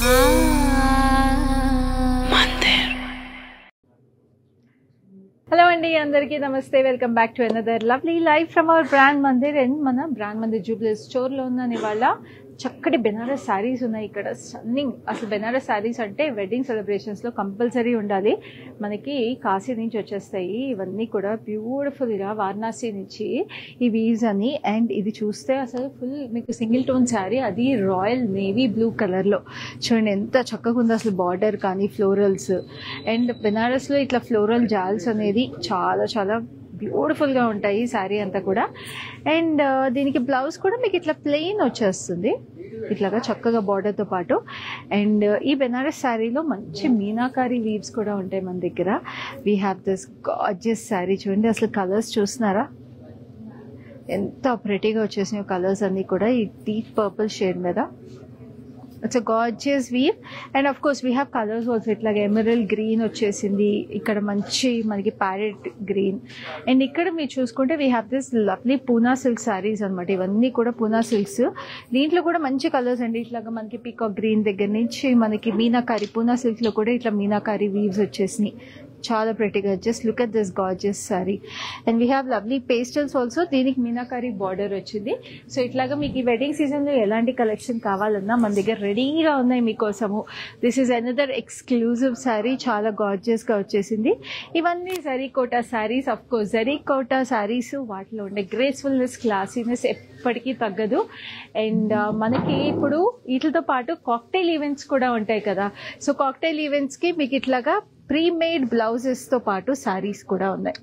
Hello Andy, andariki namaste. Welcome back to another lovely live from our brand Mandir and mana brand Mandir Jubilee store lo unnani valla చక్కటి బెనారస్ శారీస్ ఉన్నాయి ఇక్కడ. Stunning. అసలు బెనారస్ శారీస్ అంటే wedding సెలబ్రేషన్స్లో compulsory ఉండాలి. మనకి కాశీ నుంచి వచ్చేస్తాయి ఇవన్నీ కూడా బ్యూటిఫుల్గా వారణాసి నుంచి ఈ వీవ్స్ అని. అండ్ ఇది చూస్తే అసలు ఫుల్ మీకు సింగిల్ టోన్ శారీ, అది రాయల్ నేవీ బ్లూ కలర్లో. చూడండి ఎంత చక్కగా ఉందో అసలు బార్డర్ కానీ ఫ్లోరల్స్. అండ్ బెనారస్లో ఇట్లా ఫ్లోరల్ జాల్స్ అనేది చాలా చాలా బ్యూటిఫుల్గా ఉంటాయి శారీ అంతా కూడా. అండ్ దీనికి బ్లౌజ్ కూడా మీకు ఇట్లా ప్లెయిన్ వచ్చేస్తుంది ఇట్లాగా చక్కగా బార్డర్తో పాటు. అండ్ ఈ బెనారస్ శారీలో మంచి మీనాకారి వీవ్స్ కూడా ఉంటాయి మన దగ్గర. We have this gorgeous sari. చూడండి అసలు కలర్స్ చూస్తున్నారా ఎంత ప్రెటీగా వచ్చేసినాయి కలర్స్ అన్నీ కూడా ఈ డీప్ పర్పుల్ షేడ్ మీద. It's a gorgeous weave. And of course we have colours also. ఇట్లాగా ఎమరల్డ్ గ్రీన్ వచ్చేసింది, ఇక్కడ మంచి మనకి ప్యారెట్ గ్రీన్. అండ్ ఇక్కడ మీరు చూసుకుంటే we have this lovely Poona silk saris అనమాట. ఇవన్నీ కూడా పూనా సిల్క్స్. దీంట్లో కూడా మంచి కలర్స్ అండి. ఇట్లాగా మనకి పీకాక్ గ్రీన్ దగ్గర నుంచి మనకి మీనాకారి, పూనా సిల్క్లో కూడా ఇట్లా మీనాకారి వీవ్స్ వచ్చేసినాయి చాలా ప్రెటీగా. Just look at this gorgeous sari. And we have lovely pastels also. దీనికి మీనాకారి బార్డర్ వచ్చింది. సో ఇట్లాగా మీకు ఈ వెడ్డింగ్ సీజన్లో ఎలాంటి కలెక్షన్ కావాలన్నా మన దగ్గర రెడీగా ఉన్నాయి మీకోసము. This is another exclusive sari, చాలా గార్జియస్గా వచ్చేసింది. ఇవన్నీ జరీకోటా శారీస్. అఫ్ కోర్స్ జరీకోటా శారీస్ వాటిలో ఉండే గ్రేస్ఫుల్నెస్, క్లాసీనెస్ ఎప్పటికీ తగ్గదు. అండ్ మనకి ఇప్పుడు వీటితో పాటు కాక్టైల్ ఈవెంట్స్ కూడా ఉంటాయి కదా. సో కాక్టైల్ ఈవెంట్స్కి మీకు ఇట్లాగా ప్రీమేడ్ బ్లౌజెస్తో పాటు శారీస్ కూడా ఉన్నాయి.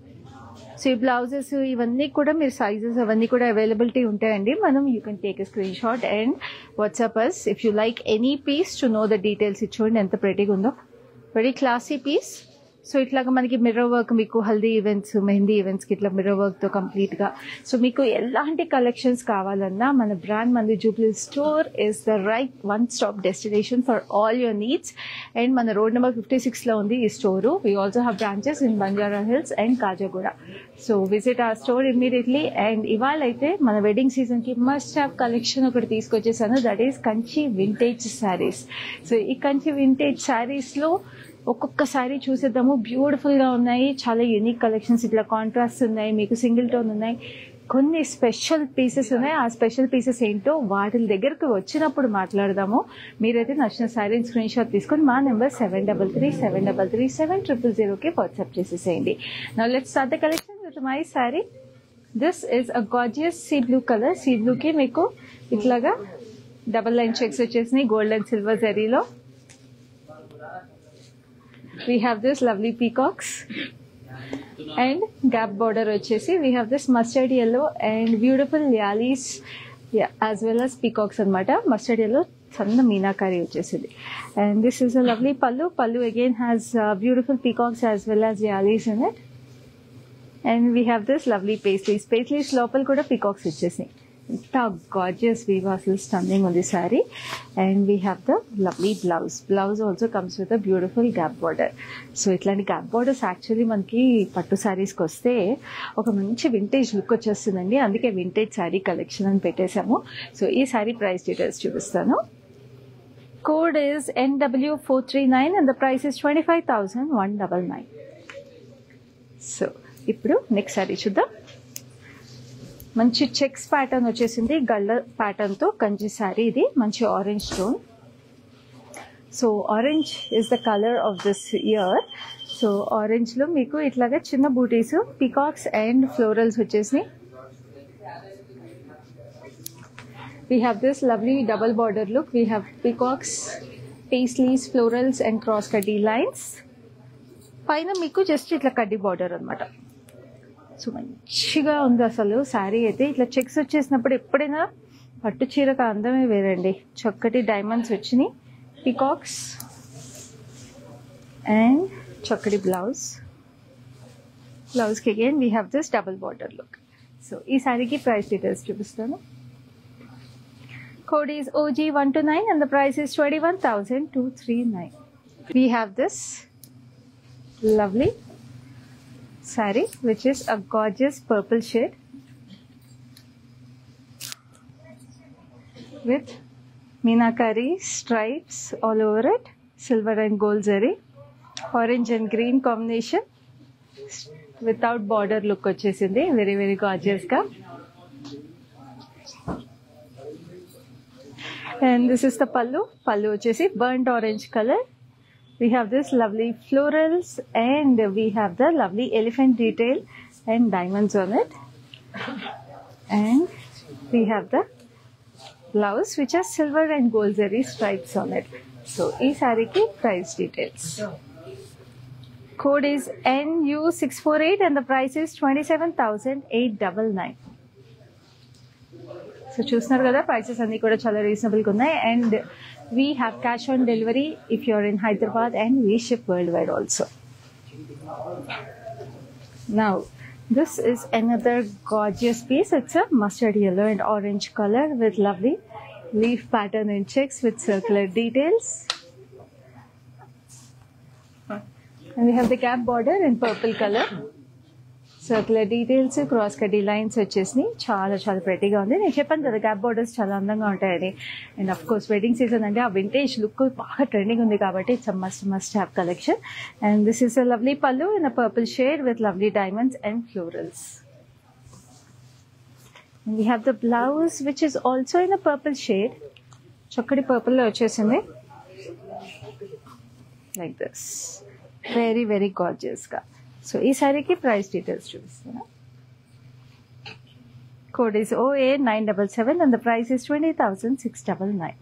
సో ఈ బ్లౌజెస్ ఇవన్నీ కూడా మీరు సైజెస్ అవన్నీ కూడా అవైలబిలిటీ ఉంటాయండి. మనం you can take a screenshot and WhatsApp us if you like any piece to know the details. చూడండి ఎంత ప్రెటీగా ఉందో, వెరీ క్లాసీ పీస్. సో ఇట్లాగా మనకి మిర్రర్ వర్క్, మీకు హల్దీ ఈవెంట్స్, మెహందీ ఈవెంట్స్కి ఇట్లా మిర్రర్ వర్క్తో కంప్లీట్గా. సో మీకు ఎలాంటి కలెక్షన్స్ కావాలన్నా మన brand Mandir Jubilee store is the right one stop destination for all your needs. And మన రోడ్ నెంబర్ 56లో ఉంది ఈ store. We also have branches in Banjara Hills and Khajaguda. So visit ఆ స్టోర్ ఇమ్మీడియట్లీ. అండ్ ఇవాళ అయితే మన వెడ్డింగ్ సీజన్కి మస్ట్ హ్యావ్ కలెక్షన్ ఒకటి తీసుకొచ్చేసాను, that is Kanchi vintage saris. So ఈ కంచి వింటేజ్ శారీస్లో ఒక్కొక్క శారీ చూసేద్దాము. బ్యూటిఫుల్గా ఉన్నాయి, చాలా యూనిక్ కలెక్షన్స్. ఇట్లా కాంట్రాస్ట్ ఉన్నాయి, మీకు సింగిల్ టోన్ ఉన్నాయి, కొన్ని స్పెషల్ పీసెస్ ఉన్నాయి. ఆ స్పెషల్ పీసెస్ ఏంటో వాటి దగ్గరకు వచ్చినప్పుడు మాట్లాడదాము. మీరైతే నచ్చిన శారీని స్క్రీన్ షాట్ తీసుకొని మా నెంబర్ 7333730000కి వాట్సాప్ చేసేసేయండి. Now let's start the collection with my sari. This is a gorgeous sea blue colour. Sea బ్లూకి మీకు ఇట్లాగా డబల్ లైన్ చెక్స్ వచ్చేసినాయి గోల్డ్ అండ్ సిల్వర్ జరీలో. We have this lovely peacocks and gap border వచ్చేసి we have this mustard yellow and beautiful yalis, as well as peacocks అన్నమాట. mustard yellow సన్న మీనాకారి వచ్చేసింది. and this is a lovely pallu again has beautiful peacocks as well as yalis in it. and we have this lovely paisleys లోపల కూడా peacocks వచ్చేసినాయి. ఎంత gorgeous weave, అసలు stunning ఉంది sari. And we have the lovely blouse also comes with a beautiful gap border. So ఇట్లాంటి gap borders actually మనకి పట్టు శారీస్కి వస్తే ఒక మంచి వింటేజ్ లుక్ వచ్చేస్తుందండి. అందుకే వింటేజ్ శారీ కలెక్షన్ అని పెట్టేశాము. సో ఈ శారీ ప్రైస్ డీటెయిల్స్ చూపిస్తాను. Code is NW439 and the price is 25,199. So ఇప్పుడు నెక్స్ట్ శారీ చూద్దాం. మంచి చెక్స్ ప్యాటర్న్ వచ్చేసింది, గళ్ళ ప్యాటర్న్తో కంచి శారీ. ఇది మంచి orange tone. So orange is the colour of this year. So ఆరెంజ్లో మీకు ఇట్లాగా చిన్న బూటీస్, పీకాక్స్ అండ్ ఫ్లోరల్స్ వచ్చేసినాయి. We have this lovely double border look. We have peacocks, paisleys, florals and cross కడ్డీ లైన్స్. పైన మీకు జస్ట్ ఇట్లా కడ్డీ బార్డర్ అనమాట. సో మంచిగా ఉంది అసలు శారీ అయితే. ఇట్లా చెక్స్ వచ్చేసినప్పుడు ఎప్పుడైనా పట్టు చీరకు అందమే వేరండి. చక్కటి డైమండ్స్ వచ్చినాయి, పీకాక్స్ అండ్ చక్కటి బ్లౌజ్కి again we have this double border look. So ఈ శారీకి ప్రైస్ డీటెయిల్స్ చూపిస్తాను. Code is OG129 and the price is 21,239. We have this lovely saree which is a gorgeous purple shade with Meenakari stripes all over it, silver and gold zari, orange and green combination, without border look వచ్చేసింది. Very very gorgeous గా. And this is the pallu వచ్చేసి burnt orange color. We have this lovely florals and we have the lovely elephant detail and diamonds on it. And we have the blouse which has silver and gold zari stripes on it. So ee saree ki price details. Code is NU648 and the price is 27,899. So చూస్తున్నారు కదా, prices అన్ని కూడా చాలా రీజనబుల్గా ఉన్నాయి. And we have cash on delivery if you're in Hyderabad and we ship worldwide also. Now this is another gorgeous piece. It's a mustard yellow and orange color with lovely leaf pattern in checks with circular details. And we have the gap border in purple color. Circular details, cross కటీ lines వచ్చేసి చాలా చాలా ప్రెటీగా ఉంది. నేను చెప్పాను కదా gap borders చాలా అందంగా ఉంటాయని. And of course wedding season అంటే ఆ వింటేజ్ లుక్ బాగా ట్రెండింగ్ ఉంది కాబట్టి it's a must have collection. And this is a lovely pallu in a purple shade with lovely diamonds and florals. And we have the blouse which is also in a purple shade. చక్కటి పర్పుల్లో వచ్చేసింది like this, very very గార్జియస్గా. So ఈ సారీకి price details చూపిస్తాను. Code is OA977 and the price is 20,699.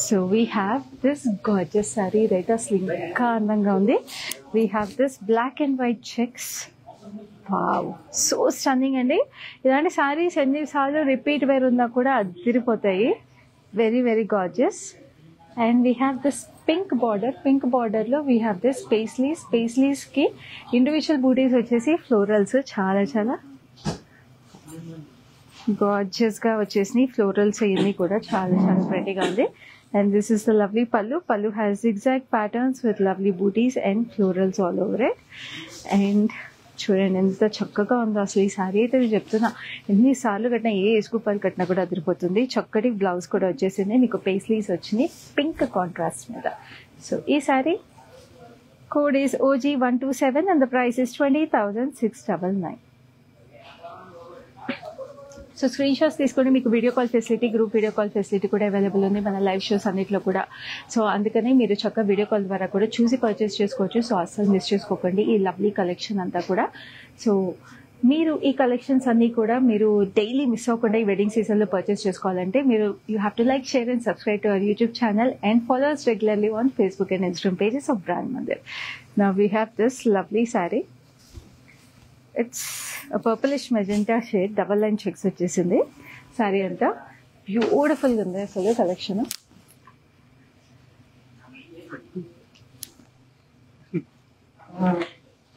So we have this gorgeous sari. Right అసలు ఇంకా అందంగా ఉంది. We have this black and white checks. Wow, so stunning అండి. ఇలాంటి సారీస్ ఎన్నిసార్లు రిపీట్ వేర్ ఉన్నా కూడా అదిరిపోతాయి. Very very gorgeous. And we have this pink border. Pink border lo we have this paisleys ki individual booties vachesi florals చాలా చాలా gorgeous గా వచ్చేసి florals ఇన్ని కూడా చాలా చాలా pretty గా ఉంది. And this is the lovely pallu has zigzag patterns with lovely booties and florals all over it. And చూడండి ఎంత చక్కగా ఉందో అసలు ఈ సారీ అయితే నేను చెప్తున్నా, ఎన్నిసార్లు కట్టినా ఏ ఏసుకుపాలు కట్టినా కూడా అదిరిపోతుంది. చక్కటి బ్లౌజ్ కూడా వచ్చేసింది, మీకు పేస్లీస్ వచ్చినాయి పింక్ కాంట్రాస్ట్ మీద. సో ఈ sorry code is OG127 and the price is 20,699. So screen shots తీసుకొని మీకు video call facility, group video call facility కూడా అవైలబుల్ ఉంది మన లైవ్ షోస్ అన్నిట్లో కూడా. సో అందుకని మీరు చక్కగా వీడియో కాల్ ద్వారా కూడా చూసి పర్చేస్ చేసుకోవచ్చు. సో అస్సలు మిస్ చేసుకోకండి ఈ లవ్లీ కలెక్షన్ అంతా కూడా. సో మీరు ఈ కలెక్షన్స్ అన్నీ కూడా మీరు డైలీ మిస్ అవ్వకుండా ఈ వెడ్డింగ్ సీజన్లో పర్చేస్ చేసుకోవాలంటే మీరు you have to like, share and subscribe to our YouTube channel and follow us regularly on Facebook and Instagram pages of brand Mandir. Now we have this lovely sari. It's purplish magenta shade, double line checks వచ్చేసింది. సారీ అంతా బ్యూటిఫుల్గా ఉంది అసలు collection.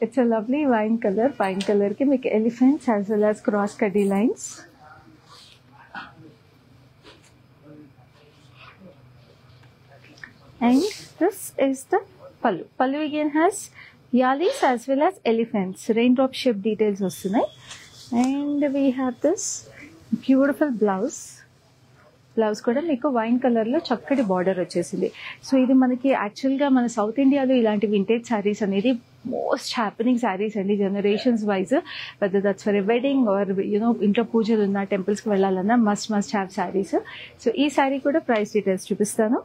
It's a lovely wine colour. Wine కలర్కి మీకు elephants as well as cross కడ్డీ lines. And this is the pallu. Pallu again has yalis as well as elephants, raindrop shape details వస్తున్నాయి. And we have this beautiful blouse. Blouse కూడా మీకు wine కలర్లో చక్కటి border వచ్చేసింది. So ఇది మనకి యాక్చువల్గా మన సౌత్ ఇండియాలో ఇలాంటి వింటేజ్ శారీస్ అనేది మోస్ట్ హ్యాపెనింగ్ శారీస్ అండి generations wise. Whether that's for a wedding or you know ఇంట్లో పూజలు ఉన్న టెంపుల్స్కి వెళ్ళాలన్నా మస్ట్ హ్యావ్ శారీస్. సో ఈ శారీ కూడా ప్రైస్ డీటెయిల్స్ చూపిస్తాను.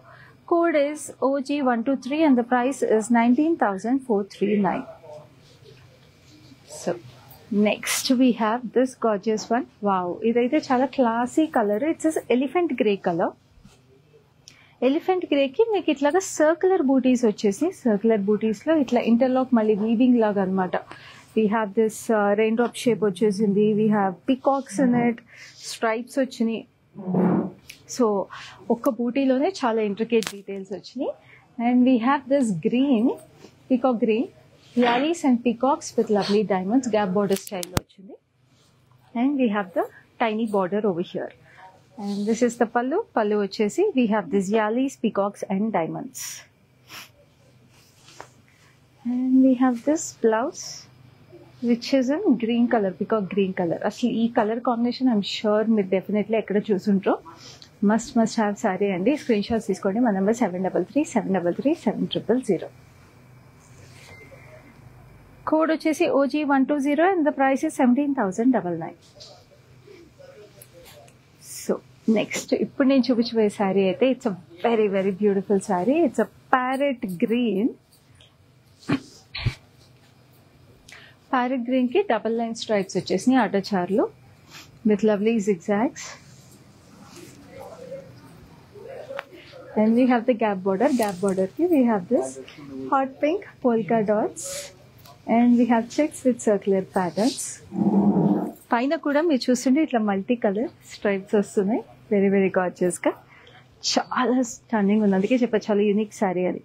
Code is OG123 and the price is 19,439. So next we have this gorgeous one. Wow, idaithe chala classy color. It's a elephant grey color. Elephant grey ki meeku itlaga circular booties vachesi, circular booties lo itla interlock malli weaving laga anamata. We have this raindrop shape vachesindi. We have peacocks in it, stripes vachini. So ఒక్క బూటీలోనే చాలా intricate details వచ్చినాయి. And we have this green, peacock green, allies and peacocks with lovely diamonds, gap border స్టైల్లో వచ్చింది. And we have the tiny border over here. And this is the pallu. పల్లు వచ్చేసి we have this allies, peacocks and diamonds. And we have this blouse. Which is in green colour, peacock green colour. అసలు ఈ colour combination I'm sure మీరు definitely ఎక్కడ చూసుంటారో. Must have sari అండి. Screen shots తీసుకోండి. మా number 7337337000. Code వచ్చేసి OG120 and the price is 17,999. So next ఇప్పుడు నేను చూపించబోయే శారీ అయితే it's a very very beautiful sari. It's a parrot green. Parrot green కి డబల్ లైన్ స్ట్రైప్స్ వచ్చేసినాయి అడ్డచార్లు with lovely zigzags. And we have the gap border. Gap border ki we have this hot pink polka dots and we have checks with circular patterns. పైన కూడా మీరు చూస్తుంటే ఇట్లా multi colour stripes వస్తున్నాయి. Very very gorgeous గా చాలా stunning ఉంది. అందుకే చెప్పా చాలా యూనిక్ శారీ అది.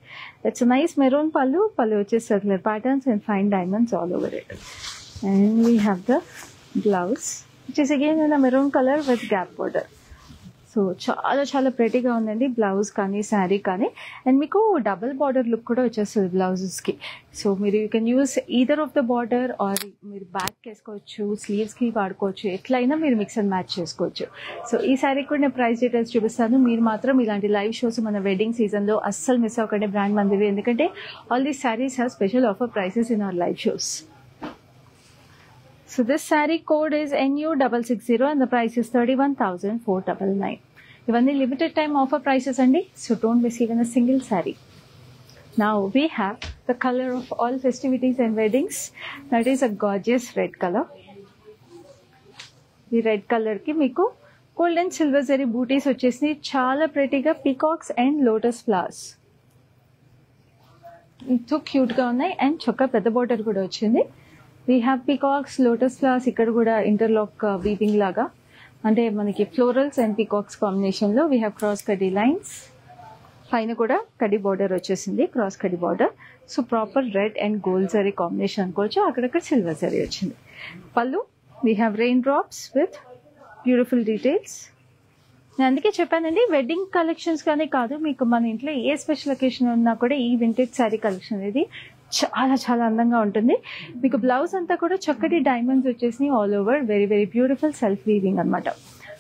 ఇట్స్ నైస్ మెరూన్ పళ్ళు వచ్చేసి circular patterns and fine diamonds all over it. And we have the blouse which is again in maroon colour with gap border. So చాలా చాలా ప్రెటీగా ఉందండి బ్లౌజ్ కానీ శారీ కానీ. అండ్ మీకు డబుల్ బార్డర్ లుక్ కూడా వచ్చేస్తుంది బ్లౌజెస్కి. సో మీరు you can use either of the border or మీరు బ్యాక్ వేసుకోవచ్చు, స్లీవ్స్కి వాడుకోవచ్చు, ఎట్లయినా మీరు మిక్స్ అండ్ మ్యాచ్ చేసుకోవచ్చు. సో ఈ శారీ కూడా నేను ప్రైస్ డీటెయిల్స్ చూపిస్తాను. మీరు మాత్రం ఇలాంటి లైవ్ షోస్ మన వెడ్డింగ్ సీజన్లో అస్సలు మిస్ అవ్వకండి బ్రాండ్ మందివి. ఎందుకంటే all these saris have special offer prices in our live shows. So this saree code is NU660 and the price is 31,499. ఇవన్నీ లిమిటెడ్ టైమ్ ఆఫర్ ప్రైసెస్ అండి. So don't miss even a single sari. Now we have the color of all festivities and weddings. That is a gorgeous red color. ఈ red colour కి మీకు gold and silver zari buttis వచ్చేసి చాలా ప్రెటీగా peacocks and lotus flowers ఎంతో cute గా ఉన్నాయి. And చొక్కా పెద్ద బోర్డర్ కూడా వచ్చింది. We have peacocks, lotus flowers, ఇక్కడ కూడా ఇంటర్లాక్ వీవింగ్ లాగా అంటే మనకి ఫ్లోరల్స్ అండ్ పీకాక్స్ కాంబినేషన్ లో వీ హ్యావ్ క్రాస్ కడ్డీ లైన్స్. పైన కూడా కడ్డీ బార్డర్ వచ్చేసింది, క్రాస్ కడ్డీ border. So proper red and gold zari combination అనుకోవచ్చు. అక్కడక్కడ సిల్వర్ జరీ వచ్చింది. పళ్ళు we have rain drops with beautiful details. నేను అందుకే చెప్పానండి వెడ్డింగ్ కలెక్షన్స్ కానీ కాదు, మీకు మన ఇంట్లో ఏ స్పెషల్ ఒకేషన్ ఉన్నా కూడా ఈ వింటేజ్ శారీ కలెక్షన్ అనేది చాలా చాలా అందంగా ఉంటుంది. మీకు బ్లౌజ్ అంతా కూడా చక్కటి డైమండ్స్ వచ్చేసి all over very very beautiful self weaving అనమాట.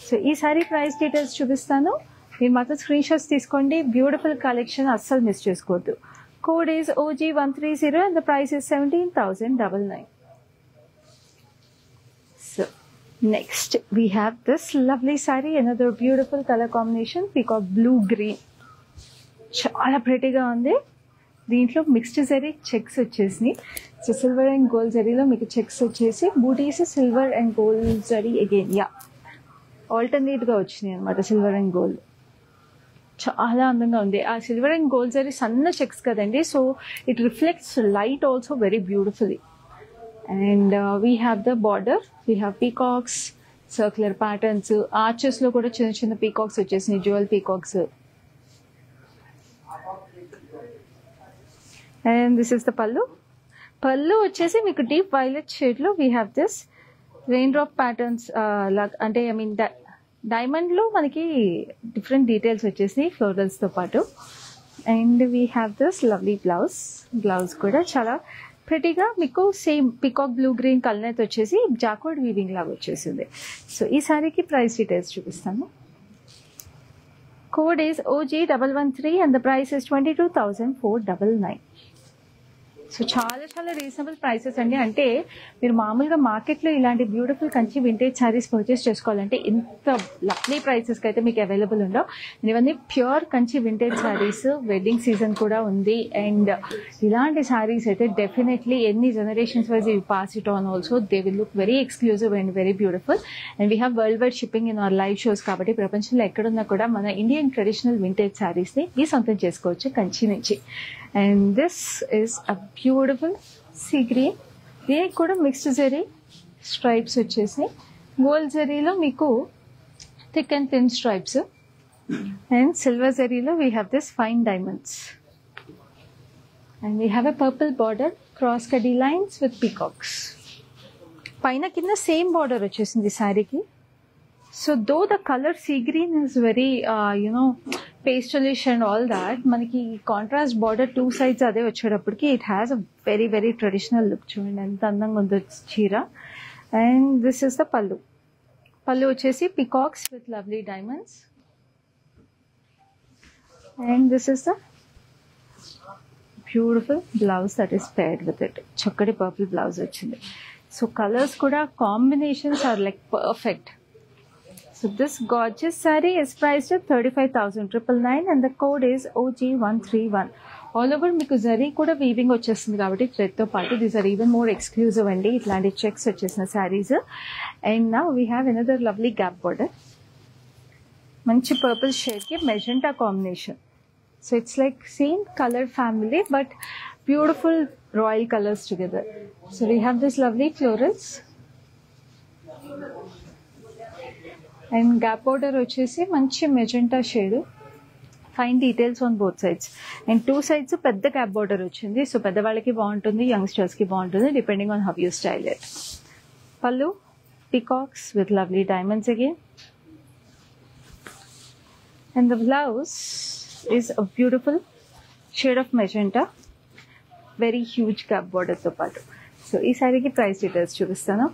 సో ఈ సారీ ప్రైస్ డీటెయిల్స్ చూపిస్తాను. మీరు మాత్రం స్క్రీన్ షాట్స్ తీసుకోండి. బ్యూటిఫుల్ కలెక్షన్ అస్సలు మిస్ చేసుకోవద్దు. Code is OG130 and the price is 17,999. So next we have this lovely sorry, another beautiful colour combination peacock blue green. చాలా ప్రెటీగా ఉంది. దీంట్లో మిక్స్డ్ జరీ చెక్స్ వచ్చేసి సో సిల్వర్ అండ్ గోల్డ్ జరీలో మీకు checks వచ్చేసి బూటీస్ silver and gold zari again alternate గా వచ్చినాయి అనమాట. సిల్వర్ అండ్ గోల్డ్ చాలా అందంగా ఉంది. ఆ సిల్వర్ అండ్ గోల్డ్ జరీ సన్న చెక్స్ కదండి, so it reflects light also very beautifully. And we have the border, we have peacocks, circular patterns, arches లో కూడా చిన్న చిన్న పీకాక్స్ వచ్చేసినాయి, jewel peacocks. And this is the pallu. Pallu వచ్చేసి మీకు డీప్ వైలెట్ షేడ్ లో we have this raindrop patterns అంటే I mean diamond లో మనకి డిఫరెంట్ డీటెయిల్స్ వచ్చేసి ఫ్లోరల్స్ తో పాటు. And we have this lovely blouse. Blouse కూడా చాలా ప్రెటీగా మీకు same peacock blue green colour వచ్చేసి జాకోడ్ వీవింగ్ లాగా వచ్చేసింది. సో ఈ సారీకి ప్రైస్ డీటెయిల్స్ చూపిస్తాను. Code is OG113 and the price is 22,499. So చాలా చాలా రీజనబుల్ ప్రైసెస్ అండి. అంటే మీరు మామూలుగా మార్కెట్లో ఇలాంటి beautiful Kanchi vintage saris purchase చేసుకోవాలంటే ఇంత లవ్లీ ప్రైసెస్కి అయితే మీకు అవైలబుల్ ఉండవు. ఇవన్నీ pure Kanchi vintage saris. Wedding season కూడా ఉంది. అండ్ ఇలాంటి శారీస్ అయితే డెఫినెట్లీ ఎన్ని generations wise you pass it on also they will look very exclusive and very beautiful. And we have world wide shipping in our live shows. కాబట్టి ప్రపంచంలో ఎక్కడున్నా కూడా మన ఇండియన్ ట్రెడిషనల్ వింటేజ్ శారీస్ని మీ సొంతం చేసుకోవచ్చు కంచి నుంచి. And this is a beautiful sea green. దీనికి కూడా మిక్స్డ్ జరీ స్ట్రైప్స్ వచ్చేసి గోల్డ్ జరీలో మీకు thick and thin stripes and silver జరీలో we have this fine diamonds. And we have a purple border, cross కడ్డీ లైన్స్ విత్ పీకాక్స్. పైన కింద same border వచ్చేసింది శారీకి. So though the colour sea green is very pastelish and all that మనకి contrast border 2 sides అదే వచ్చేటప్పటికి it has a very very traditional look. చూడండి ఎంత అందంగా ఉందో చీర. And this is the pallu. Pallu వచ్చేసి peacocks with lovely diamonds. And this is the beautiful blouse that is paired with it. చక్కటి పర్పుల్ బ్లౌజ్ వచ్చింది. సో కలర్స్ కూడా combinations are like perfect. So this gorgeous saree is priced at 35,999 and the code is OG131. All over మీకు జరీ కూడా weaving వచ్చేస్తుంది కాబట్టి థ్రెడ్తో పాటు these are even more exclusive అండి. ఇట్లాంటి చెక్స్ వచ్చేసిన saris. And now we have another lovely gap border. మంచి పర్పుల్ షేడ్కి magenta combination. So it's like same colour family but beautiful royal colours together. So we have this lovely florals. And gap border వచ్చేసి మంచి మెజెంటా షేడ్. Fine details on both sides. And 2 sides పెద్ద gap border వచ్చింది. సో పెద్దవాళ్ళకి బాగుంటుంది, యంగ్స్టర్స్కి బాగుంటుంది depending on how you style it. Pallu peacocks with lovely diamonds again. And the blouse is a beautiful shade of magenta, very huge gap బార్డర్తో పాటు. సో ఈ శారీకి ప్రైస్ డీటెయిల్స్ చూపిస్తాను.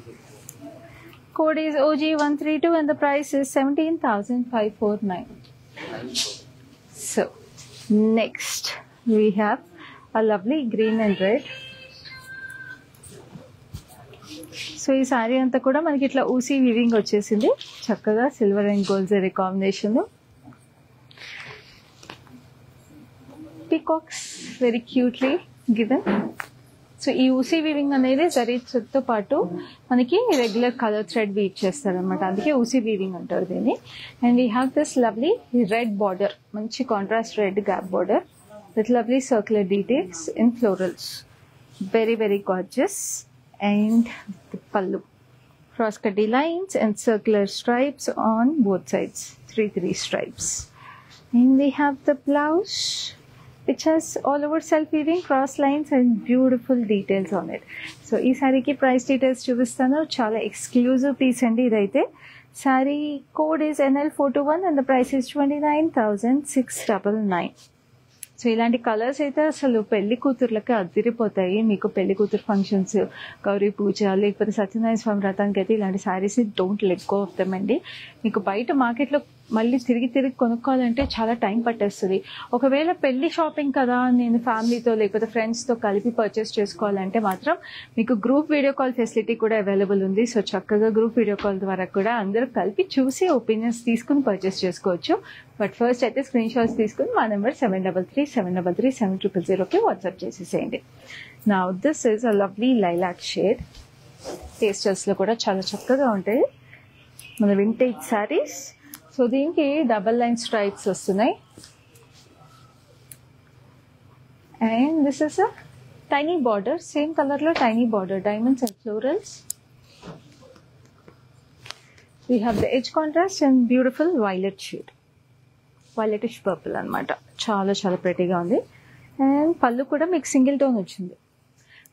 Code is OG132 and the price is 17,549. So next we have a lovely green and red. So ఈ శారీ అంతా కూడా మనకి ఇట్లా ఊసీ వీవింగ్ వచ్చేసింది చక్కగా silver and gold zari combination. Peacocks very క్యూట్లీ గివెన్. సో ఈ ఊసీ వీవింగ్ అనేది జరీ థ్రెడ్తో పాటు మనకి రెగ్యులర్ కలర్ థ్రెడ్ వీవ్ చేస్తారనమాట, అందుకే ఊసీ వీవింగ్ అంటారు దీన్ని. And we have this lovely red border, మంచి contrast red gap border with lovely circular details in florals, very very gorgeous. And pallu, cross cutty lines and circular stripes on both sides, 3 stripes. And we have the blouse, which has all over self weaving cross lines and beautiful details on it. So ee saree ki price details chupistanu, chala exclusive piece andi idaithe. Saree code is NL421 and the price is 29,699. So ఇలాంటి colours అయితే అసలు పెళ్లి కూతుర్లకి అదిరిపోతాయి. మీకు పెళ్లి కూతురు functions, Gauri పూజ, లేకపోతే సత్యనారాయణ స్వామి వ్రతానికి అయితే ఇలాంటి శారీస్ని don't let go of them అండి. మీకు బయట మార్కెట్లో మళ్ళీ తిరిగి కొనుక్కోవాలంటే చాలా టైం పట్టేస్తుంది. ఒకవేళ పెళ్లి షాపింగ్ కదా, నేను ఫ్యామిలీతో లేకపోతే ఫ్రెండ్స్తో కలిపి పర్చేస్ చేసుకోవాలంటే మాత్రం మీకు గ్రూప్ వీడియో కాల్ ఫెసిలిటీ కూడా అవైలబుల్ ఉంది. సో చక్కగా గ్రూప్ వీడియో కాల్ ద్వారా కూడా అందరూ కలిపి చూసి ఒపీనియన్స్ తీసుకుని పర్చేస్ చేసుకోవచ్చు. బట్ ఫస్ట్ అయితే స్క్రీన్ షాట్స్ తీసుకుని మా నెంబర్ 7337337000కి వాట్సాప్ చేసేసేయండి. Now this is a lovely lilac shade. టేస్టర్స్లో కూడా చాలా చక్కగా ఉంటాయి మన వింటేజ్ శారీస్. సో దీనికి డబల్ లైన్ స్ట్రైప్స్ వస్తున్నాయి. And this is a tiny border, same కలర్లో tiny border, diamonds and florals. We have the edge contrast and beautiful violet shade, violetish purple అనమాట. చాలా చాలా ప్రెటీగా ఉంది. అండ్ పళ్ళు కూడా మీకు సింగిల్ టోన్ వచ్చింది.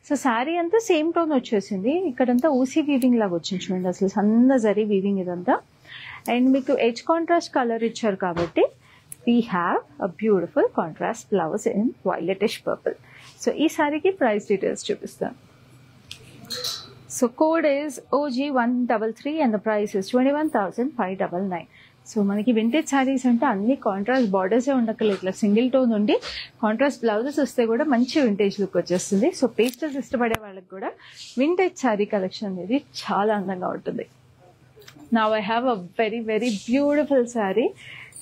సో శారీ అంతా సేమ్ టోన్ వచ్చేసింది. ఇక్కడంతా ఊసీ వీవింగ్ లాగా వచ్చింది చూడండి, అసలు సన్న జరీ వీవింగ్ ఇదంతా. అండ్ మీకు ఎడ్జ్ కాంట్రాస్ట్ కలర్ ఇచ్చారు కాబట్టి we have a beautiful contrast blouse in violetish purple. So ఈ శారీకి ప్రైస్ డీటెయిల్స్ చూపిస్తాను. So code is OG133 and the price is 21,599. So మనకి వింటేజ్ శారీస్ అంటే అన్ని కాంట్రాస్ట్ బార్డర్సే ఉండక్కర్లేదు, ఇట్లా సింగిల్ టోన్ ఉండి కాంట్రాస్ట్ బ్లౌజెస్ వస్తే కూడా మంచి వింటేజ్ లుక్ వచ్చేస్తుంది. సో పేస్టల్స్ ఇష్టపడే వాళ్ళకి కూడా వింటేజ్ శారీ కలెక్షన్ అనేది చాలా అందంగా ఉంటుంది. Now I have a very very beautiful sari.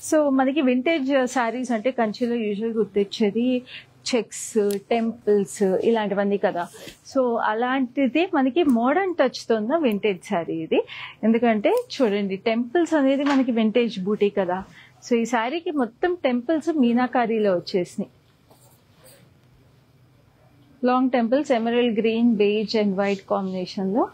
So మనకి వింటేజ్ శారీస్ అంటే కంచిలో యూజువల్ గుర్తొచ్చేది చెక్స్, టెంపుల్స్ ఇలాంటివన్నీ కదా. సో అలాంటిది మనకి మోడర్న్ టచ్తో ఉన్న వింటేజ్ శారీ ఇది. ఎందుకంటే చూడండి, టెంపుల్స్ అనేది మనకి వింటేజ్ బూటీ కదా. సో ఈ శారీకి మొత్తం టెంపుల్స్ మీనాకారీలో వచ్చేసినాయి. Long temples emerald green, beige and white కాంబినేషన్లో.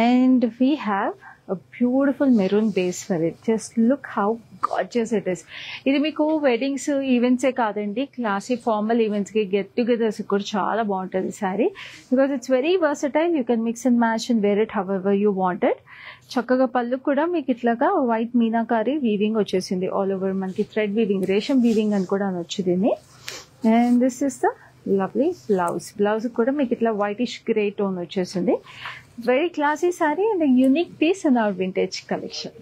And we have a a beautiful maroon base for it. Just look how gorgeous it is. ఇది మీకు వెడ్డింగ్స్ ఈవెంట్సే కాదండి, క్లాసీ ఫార్మల్ ఈవెంట్స్కి గెట్ టుగెదర్స్ కూడా చాలా బాగుంటుంది sari. Because it's very versatile. You can mix and match and wear it however you wanted. చక్కగా పళ్ళు కూడా మీకు ఇట్లాగా వైట్ మీనాకారి వీవింగ్ వచ్చేసింది ఆల్ ఓవర్. మనకి థ్రెడ్ వీవింగ్, రేషం వీవింగ్ అని కూడా అనొచ్చు దీన్ని. And this is the lovely blouse. Blouse కూడా మీకు ఇట్లా వైటిష్ గ్రే టోన్ వచ్చేసింది. Very classy saree and a unique piece in our vintage collection.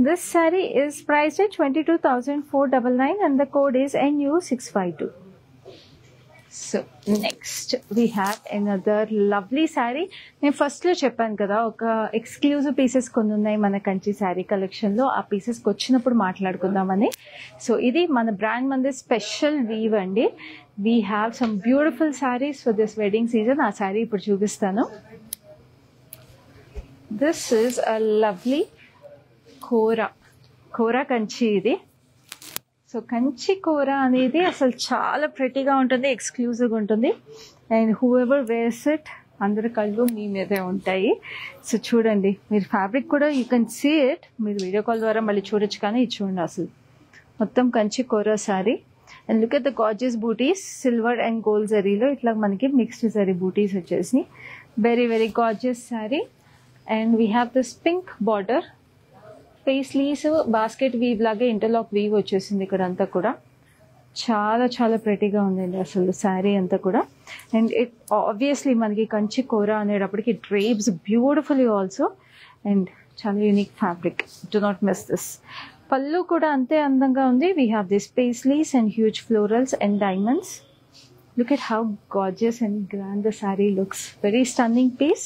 This saree is priced at 22,499 and the code is NU652. So next we have another lovely saree. నేను ఫస్ట్లో చెప్పాను కదా ఒక exclusive pieces కొన్ని ఉన్నాయి మన కంచి శారీ కలెక్షన్లో. ఆ పీసెస్కి వచ్చినప్పుడు మాట్లాడుకుందామని. సో ఇది మన బ్రాండ్ మంది స్పెషల్ వీవ్ అండి. We have some beautiful saris for this wedding season. ఆ శారీ ఇప్పుడు చూపిస్తాను. దిస్ ఈజ్ అ లవ్లీ కోరా కంచి ఇది. సో కంచి కూర అనేది అసలు చాలా ప్రెటీగా ఉంటుంది, ఎక్స్క్లూజివ్గా ఉంటుంది. And whoever wears it అందరి కళ్ళు మీ మీదే ఉంటాయి. సో చూడండి, మీరు ఫ్యాబ్రిక్ కూడా యూ కెన్ సీ ఇట్. మీరు వీడియో కాల్ ద్వారా మళ్ళీ చూడొచ్చు, కానీ ఇది చూడండి అసలు మొత్తం Kanchi kora sari. And look at the gorgeous buttis, silver and gold జరీలో ఇట్లా మనకి మిక్స్డ్ జరీ బూటీస్ వచ్చేసి. Very very gorgeous sari. And we have this pink border, paisleys basket weave లాగా ఇంటర్లాక్ వీవ్ వచ్చేసింది ఇక్కడ అంతా కూడా. చాలా చాలా ప్రెటీగా ఉందండి అసలు శారీ అంతా కూడా. అండ్ ఇట్ ఆబ్వియస్లీ మనకి కంచి కూర అనేటప్పటికి డ్రేప్స్ బ్యూటిఫుల్లీ ఆల్సో. అండ్ చాలా unique fabric, do not miss this. Pallu కూడా అంతే అందంగా ఉంది. We have this paisleys and huge florals and diamonds. Look at how gorgeous and grand the sari looks. Very stunning piece.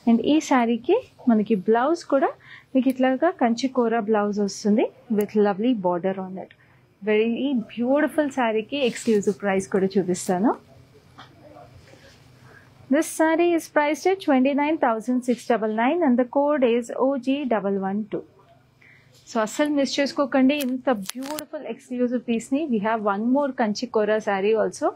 And ఈ శారీకి మనకి blouse కూడా మీకు ఇట్లాగా కంచి కూర బ్లౌజ్ వస్తుంది with lovely border on it. Very beautiful శారీకి ఎక్స్క్లూజివ్ ప్రైస్ కూడా చూపిస్తాను. This sari is priced at 29,699 and the code is OG112. సో అస్సలు మిస్ చేసుకోకండి ఇంత బ్యూటిఫుల్ ఎక్స్క్లూజివ్ పీస్ని. We have one more Kanchi kora sari also.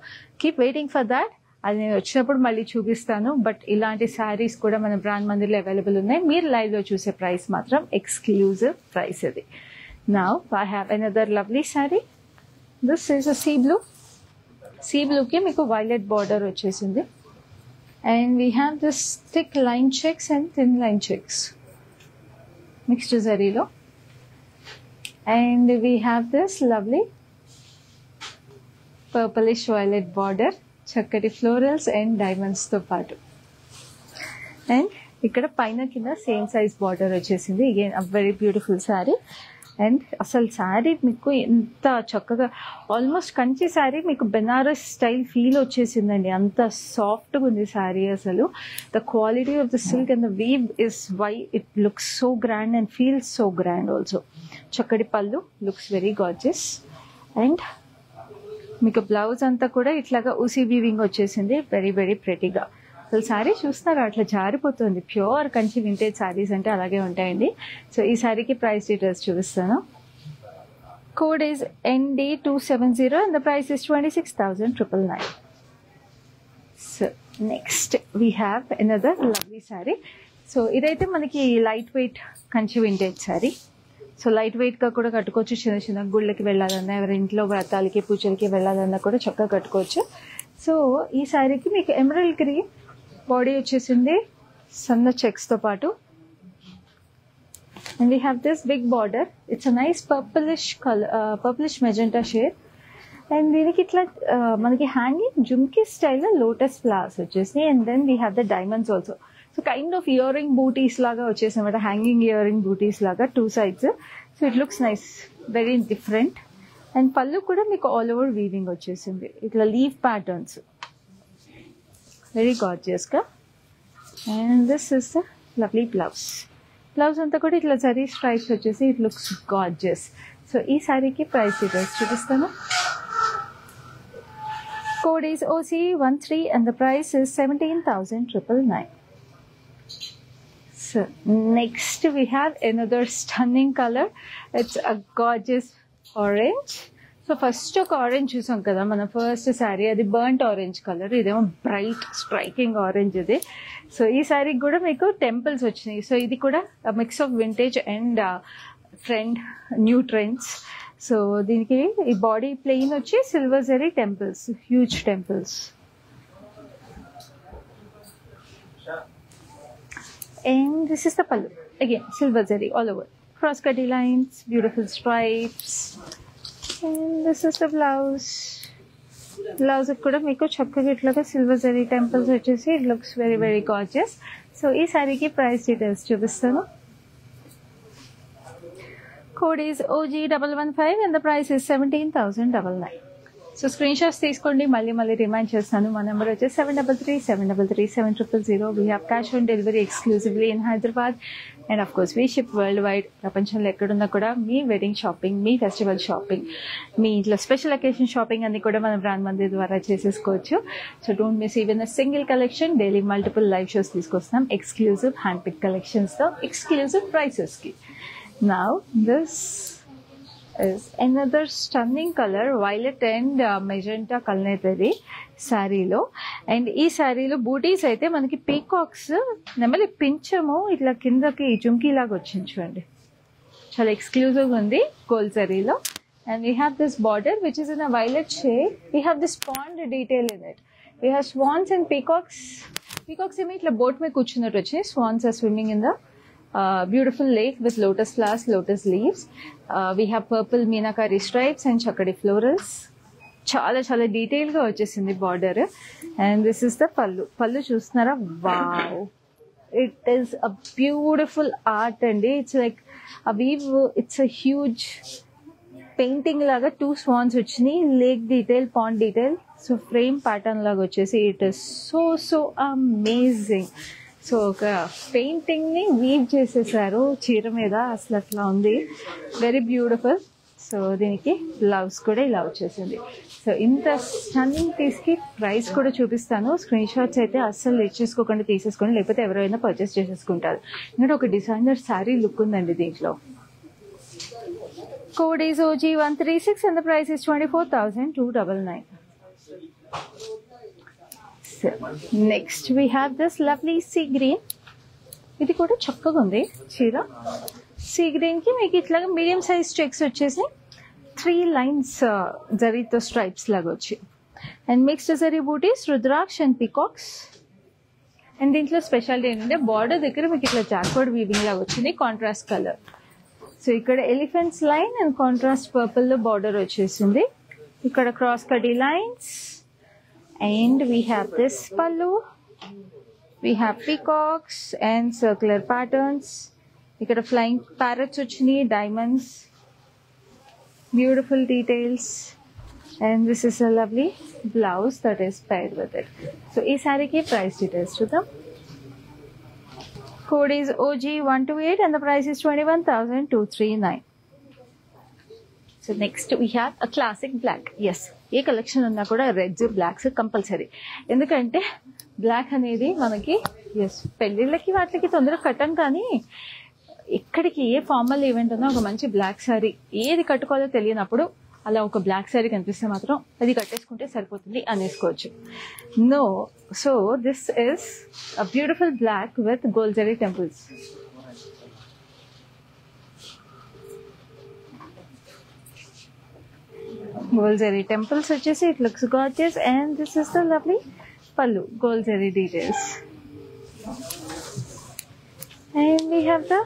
Keep waiting for that. అది నేను వచ్చినప్పుడు మళ్ళీ చూపిస్తాను. బట్ ఇలాంటి శారీస్ కూడా మన బ్రాండ్ మందిర్లో అవైలబుల్ ఉన్నాయి. మీరు లైవ్లో చూసే ప్రైస్ మాత్రం ఎక్స్క్లూజివ్ ప్రైస్ ఇది. Now I have another lovely sari. This is a sea blue. Sea బ్లూకి మీకు వైలెట్ బార్డర్ వచ్చేసింది. And we have this thick line checks and thin line checks mixed జరీలో. And we have this lovely purplish violet border, చక్కటి florals and డైమండ్స్తో పాటు. And ఇక్కడ పైన కింద సేమ్ సైజ్ బార్డర్ వచ్చేసింది. Again a very beautiful sari. And అసలు శారీ మీకు ఎంత చక్కగా, ఆల్మోస్ట్ కంచి శారీ మీకు బెనారస్ స్టైల్ ఫీల్ వచ్చేసిందండి. అంత సాఫ్ట్గా ఉంది శారీ అసలు. The quality of the silk and the weave is why it looks so grand and feels so grand also. చక్కటి పళ్ళు, లుక్స్ వెరీ గార్జియస్. అండ్ మీకు బ్లౌజ్ అంతా కూడా ఇట్లాగా ఊసీ వీవింగ్ వచ్చేసింది. వెరీ వెరీ ప్రెటీగా. అసలు శారీ చూస్తారా అట్లా జారిపోతుంది. ప్యూర్ కంచి వింటేజ్ శారీస్ అంటే అలాగే ఉంటాయండి. సో ఈ శారీకి ప్రైస్ డీటెయిల్స్ చూపిస్తాను. Code is ND270 and the price is 26,999. So next we have another lovely sari. So ఇదైతే మనకి light weight Kanchi vintage sari. So light వెయిట్గా కూడా కట్టుకోవచ్చు. చిన్న చిన్న గుళ్ళకి వెళ్ళాలన్నా, ఎవరి ఇంట్లో వ్రతాలకి పూజలకి వెళ్ళాలన్నా కూడా చక్కగా కట్టుకోవచ్చు. సో ఈ శారీకి మీకు ఎమరల్డ్ గ్రీన్ బాడీ వచ్చేసింది సన్న చెక్స్తో పాటు. And we have this big border. It's a nice purplish colour, purplish magenta shade. And దీనికి ఇట్లా మనకి హ్యాంగింగ్ జుమ్కీ స్టైల్లో లోటస్ ఫ్లవర్స్ వచ్చేసి. And then we have the diamonds also. So kind of earring butis లాగా వచ్చేసి అనమాట, హ్యాంగింగ్ ఇయర్ రింగ్ బూటీస్ లాగా two sides. So it looks nice, very different. And పళ్ళు కూడా మీకు ఆల్ ఓవర్ వీవింగ్ వచ్చేసింది, ఇట్లా leave patterns, very గార్జియస్గా. And this is the lovely blouse. Blouse అంతా కూడా ఇట్లా జరీ స్ట్రైప్స్ వచ్చేసి ఇట్ లుక్స్ గార్జియస్. సో ఈ శారీకి ప్రైస్ డీటెయిల్స్ చూపిస్తాను. Code is OC13 and the price is 17,999. So next we have another stunning color. It's a gorgeous orange. So so first ఒక orange చూసాం కదా మన ఫస్ట్ శారీ, అది బర్న్ట్ ఆరెంజ్ కలర్, ఇదేమో bright striking orange ఇది. So ఈ శారీకి కూడా మీకు టెంపుల్స్ వచ్చినాయి. సో ఇది కూడా mix of vintage and new trends. So దీనికి ఈ బాడీ ప్లెయిన్ వచ్చి silver zari temples, huge temples. And this is the pallu. Again, silver zari all over. Cross-cutty lines, beautiful stripes. And this is the blouse. Blouse kuda meeku chakkaga itlaga silver zari temples vachesi. It looks very, very gorgeous. So, ee saree ki price details chupistanu. Code is OG115 and the price is 17,999. So screen shots తీసుకోండి. మళ్ళీ remind చేస్తాను. మా number వచ్చేసి 733-733-7000. We have cash on delivery exclusively in Hyderabad and of course we ship world wide. ప్రపంచంలో ఎక్కడున్నా కూడా మీ wedding shopping, మీ festival shopping, మీ ఇంట్లో special occasion shopping అన్ని కూడా మన బ్రాండ్ మందిర్ ద్వారా చేసేసుకోవచ్చు. So don't miss even a single collection. Daily multiple live shows తీసుకొస్తున్నాం ఎక్స్క్లూజివ్ హ్యాండ్ పిక్ కలెక్షన్స్తో ఎక్స్క్లూజివ్ ప్రైసెస్కి. Now this is another stunning color, violet and magenta kalnetari శారీలో. అండ్ ఈ శారీలో బూటీస్ అయితే మనకి పీకాక్స్ నెమలి పించము ఇట్లా కిందకి జుమ్కీ లాగా వచ్చింది చూడండి, చాలా ఎక్స్క్లూజివ్ ఉంది గోల్డ్ జరీలో. And we have this border which is in a violet shade. We have this pond detail in it. We have swans and peacocks. Peacocks ఏమో ఇట్లా బోట్ మీద కూర్చున్నట్టు వచ్చినాయి. Swans are swimming in the beautiful lake with lotus flowers, lotus leaves. We have purple meenakari stripes and chakadi florals. చాలా detail గా వచ్చేసింది border. And this is the పళ్ళు చూస్తున్నారా, wow, it is a beautiful art అండి. It's like a weave, it's a huge painting లాగా 2 swans వచ్చినాయి, lake detail, pond detail. So frame pattern లాగా వచ్చేసి it is so amazing. So ఒక painting ని weave చేసేసారు చీర మీద, అసలు అట్లా ఉంది, వెరీ బ్యూటిఫుల్. సో దీనికి బ్లౌజ్ కూడా ఇలా వచ్చేసింది. సో ఇంత స్టన్నింగ్ పీస్కి ప్రైస్ కూడా చూపిస్తాను. స్క్రీన్ షాట్స్ అయితే అస్సలు లేట్ చేసుకోకుండా తీసేసుకోండి, లేకపోతే ఎవరైనా పర్చేస్ చేసేసుకుంటారు. ఎందుకంటే ఒక డిజైనర్ శారీ లుక్ ఉందండి దీంట్లో. Code is OG136 and the price is 24,299. Next we have this lovely sea green. ఇది కూడా చక్కగా ఉంది చీర. సీ గ్రీన్ కి మీకు ఇట్లాగా మీడియం సైజ్ చెక్స్ వచ్చేసి 3 lines జరీతో స్ట్రైప్స్ లాగా వచ్చి, and mixed zari butis, rudraksha and peacocks. And దీంట్లో స్పెషాలిటీ ఏంటంటే బార్డర్ దగ్గర మీకు ఇట్లా జాక్వర్డ్ వీవింగ్ లాగా వచ్చింది, కాంట్రాస్ట్ కలర్. సో ఇక్కడ elephants line and contrast purple లో బార్డర్ వచ్చేసింది. ఇక్కడ క్రాస్ కటీ lines. And we have this pallu. We have peacocks and circular patterns. Ikkada flying parrots ochini, diamonds, beautiful details. And this is a lovely blouse that is paired with it. So ee saree ki price details chudam. Code is OG128 and the price is 21,239. So next we have a classic black. Yes, ఏ collection ఉన్నా కూడా reds blacks compulsory. ఎందుకంటే black అనేది మనకి పెళ్ళిళ్ళకి వాటికి తొందరగా కట్టం, కానీ ఎక్కడికి ఏ ఫార్మల్ ఈవెంట్ ఉన్నా ఒక మంచి బ్లాక్ శారీ ఏది కట్టుకోవాలో తెలియనప్పుడు అలా ఒక బ్లాక్ శారీ కనిపిస్తే మాత్రం అది కట్టేసుకుంటే సరిపోతుంది అనేసుకోవచ్చు. No, so this is a beautiful black with gold zari temples. Gold zari temples వచ్చేసి it looks gorgeous, and this is the lovely pallu, gold zari details. And we have the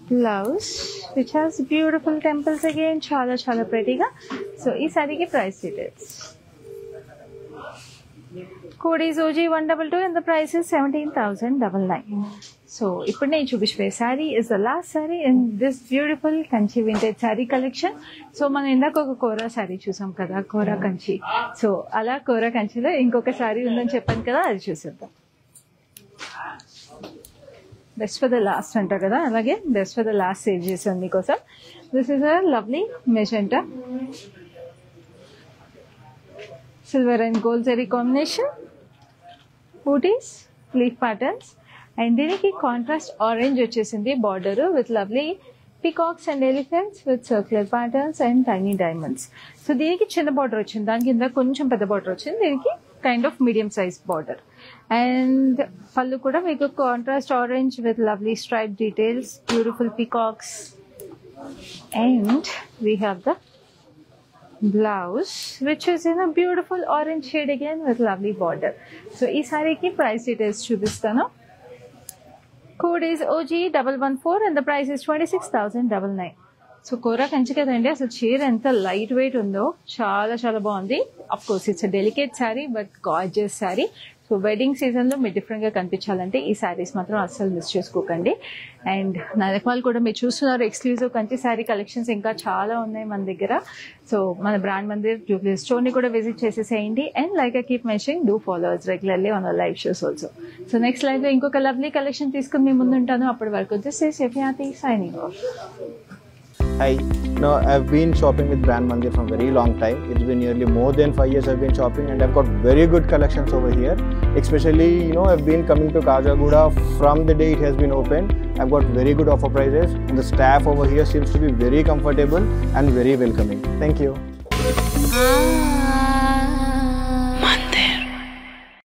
blouse which has beautiful temples again, చాలా pretty ga. So ee saree ki price details. Code is OG122 and the price is 17,999. So ఇప్పుడు నేను చూపించే sari is the last sari in this beautiful Kanchi vintage sari collection. So మనం ఇందాక ఒక కోరా శారీ చూసాం కదా, కోరా Kanchi. So అలా కోరా కంచిలో ఇంకొక శారీ ఉందని చెప్పాను కదా, అది చూసేద్దాం. బెస్ట్ ఫర్ ద లాస్ట్ అంటారు కదా, అలాగే best for the last save చేసాను మీకోసం. This is a lovely magenta silver and gold zari combination, bootis, leaf patterns. And దీనికి కాంట్రాస్ట్ ఆరెంజ్ వచ్చేసింది border with lovely peacocks and elephants with circular patterns and tiny diamonds. So దీనికి చిన్న border వచ్చింది, దాని కింద కొంచెం పెద్ద బార్డర్ వచ్చింది, దీనికి kind of medium size border. And పళ్ళు కూడా మీకు contrast orange with lovely stripe details, beautiful peacocks. And we have the blouse which is in a beautiful orange shade again with lovely border. So ee saree ki price details chupistanu. Code is OG114 and the price is 26,999. So కోరా కంచి కదండి, అసలు చీర ఎంత light weight ఉందో, చాలా చాలా బాగుంది. Of course it's delicate sari but gorgeous sari. So wedding సీజన్లో మీరు డిఫరెంట్గా కనిపించాలంటే ఈ శారీస్ మాత్రం అస్సలు మిస్ చేసుకోకండి. అండ్ నరకమాల్ కూడా మీరు చూస్తున్నారు, ఎక్స్క్లూజివ్ కంచి శారీ కలెక్షన్స్ ఇంకా చాలా ఉన్నాయి మన దగ్గర. సో మన బ్రాండ్ మందిర్ జూబ్లీ స్టోర్ని కూడా విజిట్ చేసేసేయండి. And like I keep mentioning, do follow us regularly on our live shows also. So next లైవ్లో ఇంకొక లవ్లీ కలెక్షన్ తీసుకుని మీ ముందు ఉంటాను. అప్పటి వరకు దిస్ ఈస్ యఫ్యాతి signing off. Hi. Now I've been shopping with Brand Mandir from very long time. It's been nearly more than 5 years I've been shopping, and I've got very good collections over here. Especially, I've been coming to Kajagoda from the day it has been opened. I've got very good offer prices, and the staff over here seems to be very comfortable and very welcoming. Thank you.